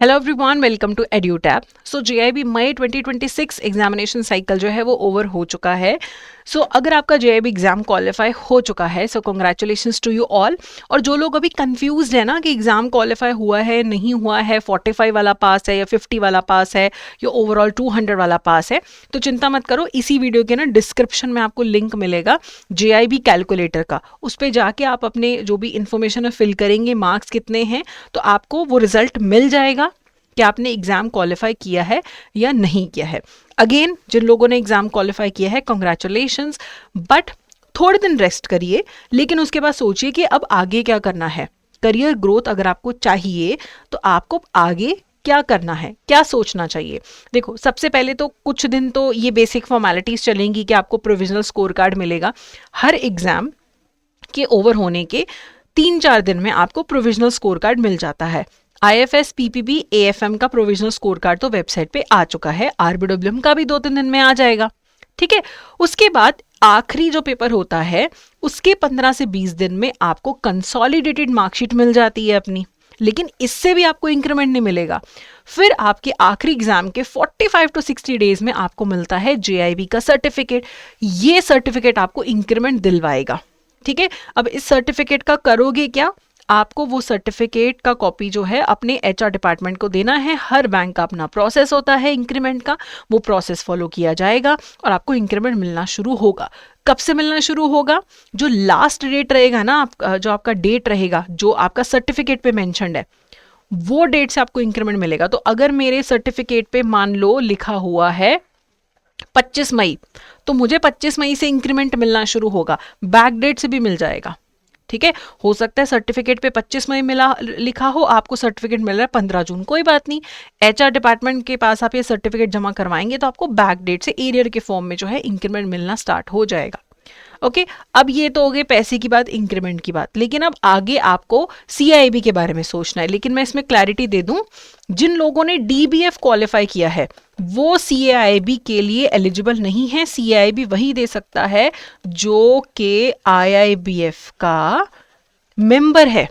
Hello everyone, welcome to Edutab. So JIB May 2026 examination cycle जो है वो over हो चुका है। सो अगर आपका जेआईबी एग्जाम क्वालिफाई हो चुका है so congratulations to you all. और जो लोग अभी कंफ्यूज्ड है ना कि एग्जाम क्वालिफाई हुआ है नहीं हुआ है, 45 वाला पास है या 50 वाला पास है या ओवरऑल 200 वाला पास है, तो चिंता मत करो। इसी वीडियो के ना डिस्क्रिप्शन में आपको लिंक मिलेगा जेआईबी कैलकुलेटर का। उस पर जाके आप अपने जो भी इंफॉर्मेशन है फिल करेंगे, मार्क्स कितने हैं, तो आपको वो रिजल्ट मिल जाएगा कि आपने एग्जाम क्वालिफाई किया है या नहीं किया है। अगेन, जिन लोगों ने एग्जाम क्वालिफाई किया है कॉन्ग्रेचुलेशंस, बट थोड़े दिन रेस्ट करिए, लेकिन उसके बाद सोचिए कि अब आगे क्या करना है। करियर ग्रोथ अगर आपको चाहिए तो आपको आगे क्या करना है, क्या सोचना चाहिए। देखो, सबसे पहले तो कुछ दिन तो ये बेसिक फॉर्मेलिटीज चलेंगी कि आपको प्रोविजनल स्कोर कार्ड मिलेगा। हर एग्जाम के ओवर होने के 3-4 दिन में आपको प्रोविजनल स्कोर कार्ड मिल जाता है। IFS, PPB, AFM का प्रोविजनल स्कोर कार्ड तो वेबसाइट पे आ चुका है। RBWM का भी 2-3 दिन में आ जाएगा। ठीक है। उसके बाद आखिरी जो पेपर होता है उसके 15 से 20 दिन में आपको कंसोलिडेटेड मार्कशीट मिल जाती है अपनी, लेकिन इससे भी आपको इंक्रीमेंट नहीं मिलेगा। फिर आपके आखिरी एग्जाम के 45 टू 60 डेज में आपको मिलता है JIB का सर्टिफिकेट। ये सर्टिफिकेट आपको इंक्रीमेंट दिलवाएगा। ठीक है। अब इस सर्टिफिकेट का करोगे क्या? आपको वो सर्टिफिकेट का कॉपी जो है अपने HR डिपार्टमेंट को देना है। हर बैंक का अपना प्रोसेस होता है इंक्रीमेंट का, वो प्रोसेस फॉलो किया जाएगा और आपको इंक्रीमेंट मिलना शुरू होगा। कब से मिलना शुरू होगा? जो लास्ट डेट रहेगा ना, जो आपका डेट रहेगा जो आपका सर्टिफिकेट पे मेंशन्ड है, वो डेट से आपको इंक्रीमेंट मिलेगा। तो अगर मेरे सर्टिफिकेट पे मान लो लिखा हुआ है 25 मई, तो मुझे 25 मई से इंक्रीमेंट मिलना शुरू होगा। बैक डेट से भी मिल जाएगा। ठीक है। हो सकता है सर्टिफिकेट पे 25 मई मिला लिखा हो, आपको सर्टिफिकेट मिल रहा है 15 जून, कोई बात नहीं। HR डिपार्टमेंट के पास आप ये सर्टिफिकेट जमा करवाएंगे तो आपको बैक डेट से एरियर के फॉर्म में जो है इंक्रीमेंट मिलना स्टार्ट हो जाएगा। ओके। अब ये तो हो गए पैसे की बात, इंक्रीमेंट की बात, लेकिन अब आगे आपको CIB के बारे में सोचना है। लेकिन मैं इसमें क्लैरिटी दे दूं, जिन लोगों ने DBF क्वालिफाई किया है वो CIB के लिए एलिजिबल नहीं है। CIB वही दे सकता है जो कि IIBF का मेंबर है।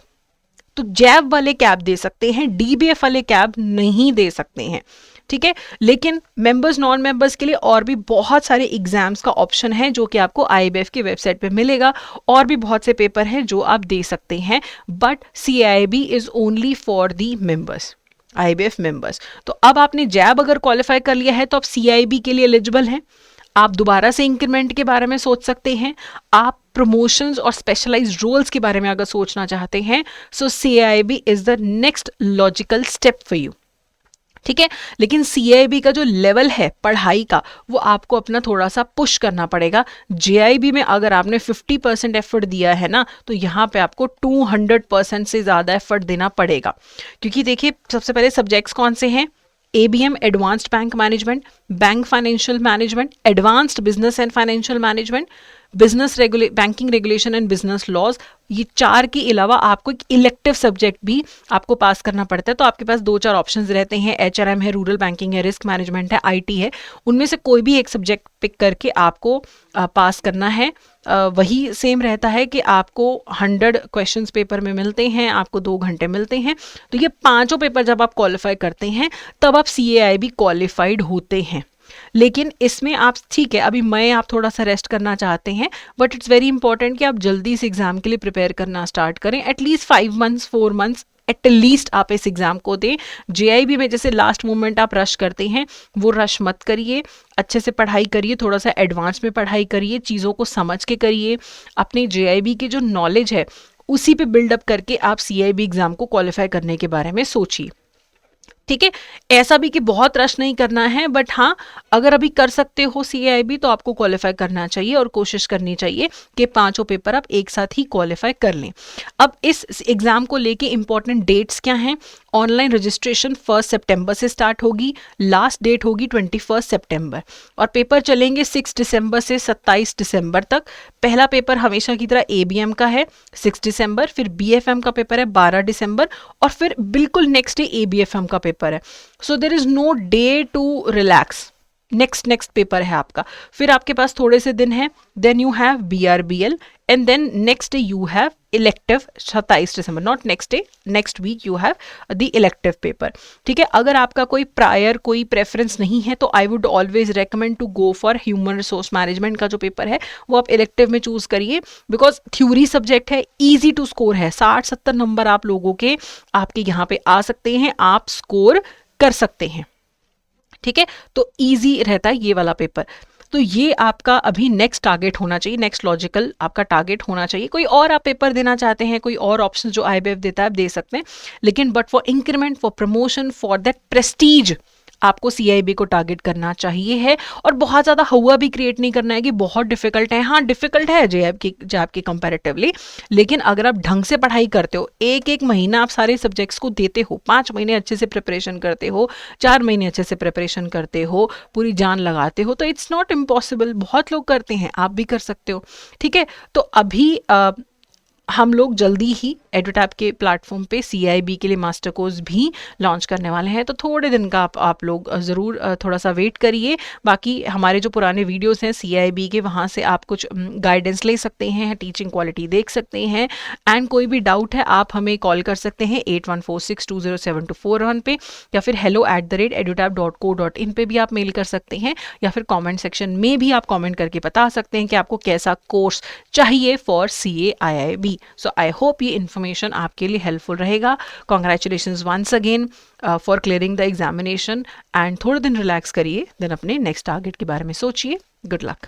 तो जैब वाले कैब दे सकते हैं, DBF वाले कैब नहीं दे सकते हैं। ठीक है। लेकिन मेंबर्स, नॉन मेंबर्स के लिए और भी बहुत सारे एग्जाम्स का ऑप्शन है जो कि आपको IBF की वेबसाइट पे मिलेगा। और भी बहुत से पेपर हैं जो आप दे सकते हैं, but CIB is only for the members, IBF members. तो अब आपने जैब अगर क्वालिफाई कर लिया है तो आप CIB के लिए एलिजिबल हैं। आप दोबारा से इंक्रीमेंट के बारे में सोच सकते हैं। आप प्रमोशंस और स्पेशलाइज्ड रोल्स के बारे में अगर सोचना चाहते हैं, सो CIB is the next logical step for you. ठीक है। लेकिन CIB का जो लेवल है पढ़ाई का, वो आपको अपना थोड़ा सा पुश करना पड़ेगा। JIB में अगर आपने 50% एफर्ट दिया है ना, तो यहाँ पे आपको 200% से ज़्यादा एफर्ट देना पड़ेगा। क्योंकि देखिए, सबसे पहले सब्जेक्ट्स कौन से हैं? ABM advanced bank management, bank financial management, advanced business and financial management, banking regulation and business laws. ये 4 के अलावा आपको एक इलेक्टिव सब्जेक्ट भी आपको पास करना पड़ता है। तो आपके पास 2-4 ऑप्शंस रहते हैं, HRM है, रूरल बैंकिंग है, रिस्क मैनेजमेंट है, IT है। उनमें से कोई भी एक सब्जेक्ट पिक करके आपको पास करना है। वही सेम रहता है कि आपको 100 क्वेश्चंस पेपर में मिलते हैं, आपको 2 घंटे मिलते हैं। तो ये 5 पेपर जब आप क्वालिफाई करते हैं तब आप CIB क्वालिफाइड होते हैं। लेकिन इसमें आप, ठीक है, अभी मैं आप थोड़ा सा रेस्ट करना चाहते हैं, बट इट्स वेरी इंपॉर्टेंट कि आप जल्दी से एग्जाम के लिए प्रिपेयर करना स्टार्ट करें। एटलीस्ट 5 मंथ्स 4 मंथ्स एटलीस्ट आप इस एग्जाम को दें। JIB में जैसे लास्ट मोमेंट आप रश करते हैं, वो रश मत करिए। अच्छे से पढ़ाई करिए, थोड़ा सा एडवांस में पढ़ाई करिए, चीज़ों को समझ के करिए। अपने JIB की जो नॉलेज है उसी पे बिल्डअप करके आप CIB एग्जाम को क्वालिफाई करने के बारे में सोचिए। ठीक है। ऐसा भी कि बहुत रश नहीं करना है, बट हाँ, अगर अभी कर सकते हो CIB तो आपको क्वालिफाई करना चाहिए और कोशिश करनी चाहिए कि 5 पेपर आप एक साथ ही क्वालिफाई कर लें। अब इस एग्जाम को लेके इंपॉर्टेंट डेट्स क्या हैं? ऑनलाइन रजिस्ट्रेशन 1 सितंबर से स्टार्ट होगी, लास्ट डेट होगी 21 सितंबर, और पेपर चलेंगे 6 दिसंबर से 27 दिसंबर तक। पहला पेपर हमेशा की तरह ABM का है 6 दिसंबर, फिर BFM का पेपर है 12 दिसंबर, और फिर बिल्कुल नेक्स्ट डे ABFM का पेपर है। So there is no day to relax. Next paper है आपका, फिर आपके पास थोड़े से दिन है, then you have BRBL, and then next day you have elective 27 दिसंबर, not next day, next week you have the elective paper. ठीक है, अगर आपका कोई प्रायर कोई प्रेफरेंस नहीं है तो I would always recommend to go for human resource management का जो पेपर है वो आप इलेक्टिव में चूज करिए, बिकॉज थ्योरी सब्जेक्ट है, ईजी टू स्कोर है, 60-70 नंबर आप लोगों के आपके यहाँ पे आ सकते हैं, आप स्कोर कर सकते हैं। ठीक है, तो ईजी रहता है ये वाला पेपर। तो ये आपका अभी नेक्स्ट टारगेट होना चाहिए, नेक्स्ट लॉजिकल आपका टारगेट होना चाहिए। कोई और आप पेपर देना चाहते हैं, कोई और ऑप्शन जो IBF देता है आप दे सकते हैं, लेकिन but for increment, for promotion, for that Prestige आपको CIB को टारगेट करना चाहिए है। और बहुत ज़्यादा हवा भी क्रिएट नहीं करना है कि बहुत डिफिकल्ट है। हाँ, डिफिकल्ट है JAB की कंपैरेटिवली, लेकिन अगर आप ढंग से पढ़ाई करते हो, एक एक महीना आप सारे सब्जेक्ट्स को देते हो, 5 महीने अच्छे से प्रिपरेशन करते हो, 4 महीने अच्छे से प्रिपरेशन करते हो, पूरी जान लगाते हो, तो इट्स नॉट इम्पॉसिबल। बहुत लोग करते हैं, आप भी कर सकते हो। ठीक है, तो अभी हम लोग जल्दी ही एडुटैप के प्लेटफॉर्म पे CIB के लिए मास्टर कोर्स भी लॉन्च करने वाले हैं, तो थोड़े दिन का आप लोग ज़रूर थोड़ा सा वेट करिए। बाकी हमारे जो पुराने वीडियोस हैं CIB के, वहाँ से आप कुछ गाइडेंस ले सकते हैं, टीचिंग क्वालिटी देख सकते हैं, एंड कोई भी डाउट है आप हमें कॉल कर सकते हैं 8146207241 पे, या फिर hello@edutap.co.in पे भी आप मेल कर सकते हैं, या फिर कॉमेंट सेक्शन में भी आप कॉमेंट करके बता सकते हैं कि आपको कैसा कोर्स चाहिए for CA/IIB। So I hope ये इन्फॉर्मेशन आपके लिए हेल्पफुल रहेगा। Congratulations once again for clearing the examination, and थोड़े दिन रिलैक्स करिए, देन अपने नेक्स्ट टारगेट के बारे में सोचिए। Good luck.